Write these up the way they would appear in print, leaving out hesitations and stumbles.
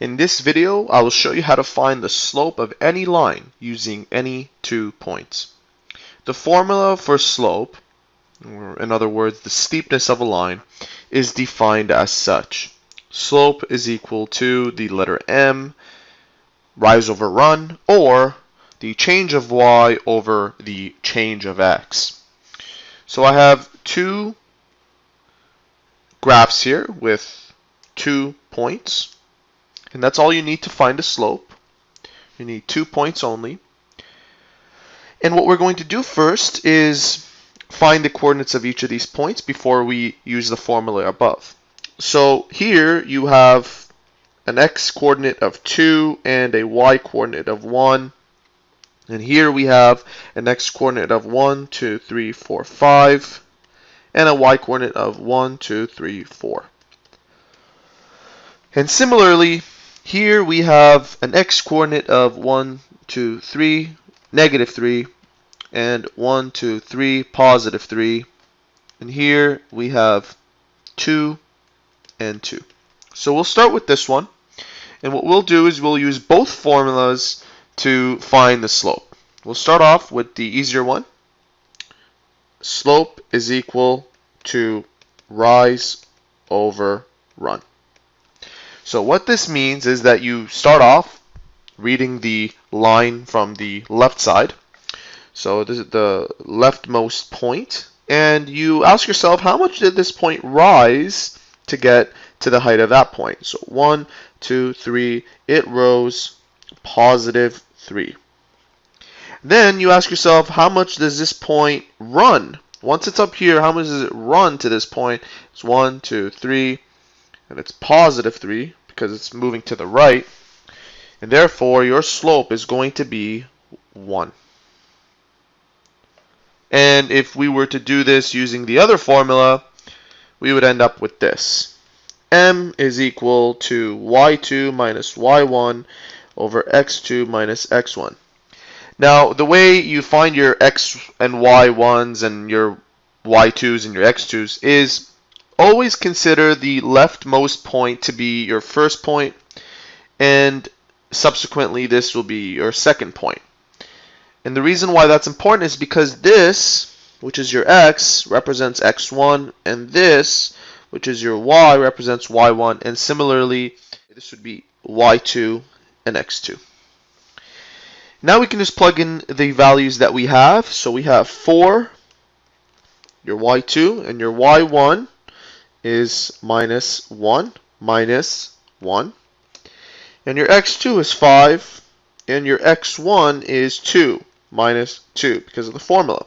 In this video, I will show you how to find the slope of any line using any 2 points. The formula for slope, or in other words, the steepness of a line, is defined as such. Slope is equal to the letter m, rise over run, or the change of y over the change of x. So I have 2 graphs here with 2 points. And that's all you need to find a slope. You need 2 points only. And what we're going to do first is find the coordinates of each of these points before we use the formula above. So here you have an x coordinate of 2 and a y coordinate of 1. And here we have an x coordinate of 1, 2, 3, 4, 5. And a y coordinate of 1, 2, 3, 4. And similarly, here we have an x coordinate of 1, 2, 3, negative 3, and 1, 2, 3, positive 3. And here we have 2 and 2. So we'll start with this one. And what we'll do is we'll use both formulas to find the slope. We'll start off with the easier one. Slope is equal to rise over run. So what this means is that you start off reading the line from the left side. So this is the leftmost point. And you ask yourself, how much did this point rise to get to the height of that point? So 1, 2, 3, it rose positive 3. Then you ask yourself, how much does this point run? Once it's up here, how much does it run to this point? It's 1, 2, 3, and it's positive 3 because it's moving to the right. And therefore, your slope is going to be 1. And if we were to do this using the other formula, we would end up with this. M is equal to y2 minus y1 over x2 minus x1. Now, the way you find your x and y1s and your y2s and your x2s is always consider the leftmost point to be your first point, and subsequently this will be your second point. And the reason why that's important is because this, which is your x, represents x1, and this, which is your y, represents y1, and similarly, this would be y2 and x2. Now we can just plug in the values that we have. So we have 4, your y2, and your y1 is minus 1, minus 1. And your x2 is 5, and your x1 is 2, minus 2, because of the formula.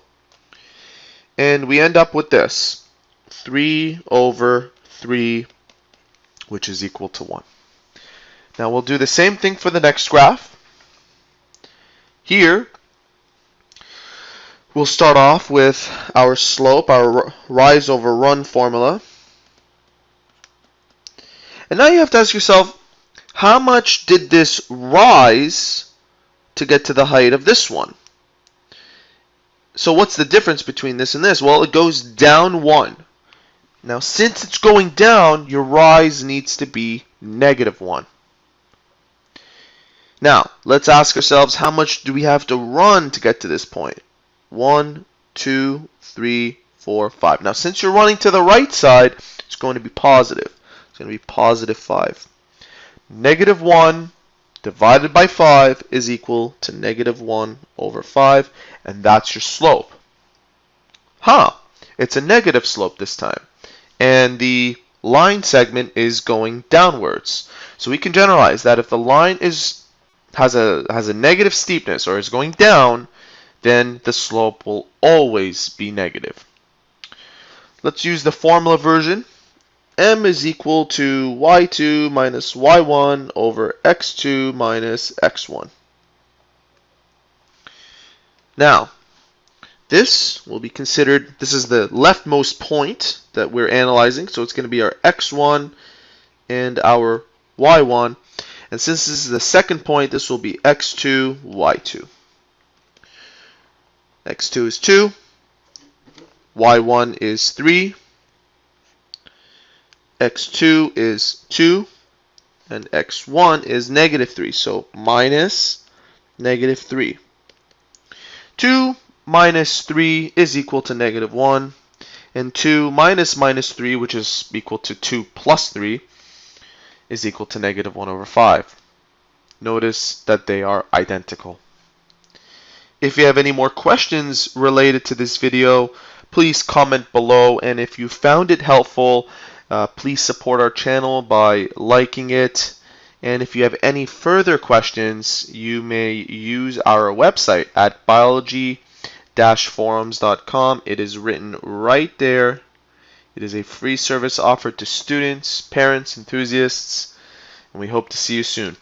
And we end up with this, 3 over 3, which is equal to 1. Now we'll do the same thing for the next graph. Here, we'll start off with our slope, our rise over run formula. And now you have to ask yourself, how much did this rise to get to the height of this one? So what's the difference between this and this? Well, it goes down 1. Now, since it's going down, your rise needs to be negative 1. Now, let's ask ourselves, how much do we have to run to get to this point? 1, 2, 3, 4, 5. Now, since you're running to the right side, it's going to be positive. It's going to be positive 5. Negative 1 divided by 5 is equal to negative 1 over 5, and that's your slope. It's a negative slope this time, and the line segment is going downwards. So we can generalize that if the line has a negative steepness or is going down, then the slope will always be negative. Let's use the formula version. M is equal to y2 minus y1 over x2 minus x1. Now, this will be considered, this is the leftmost point that we're analyzing, so it's going to be our x1 and our y1. And since this is the second point, this will be x2, y2. x2 is 2, y1 is 3, x2 is 2, and x1 is negative 3. So minus negative 3. 2 minus 3 is equal to negative 1. And 2 minus minus 3, which is equal to 2 plus 3, is equal to negative 1 over 5. Notice that they are identical. If you have any more questions related to this video, please comment below. And if you found it helpful, please support our channel by liking it. And if you have any further questions, you may use our website at biology-forums.com. It is written right there. It is a free service offered to students, parents, enthusiasts, and we hope to see you soon.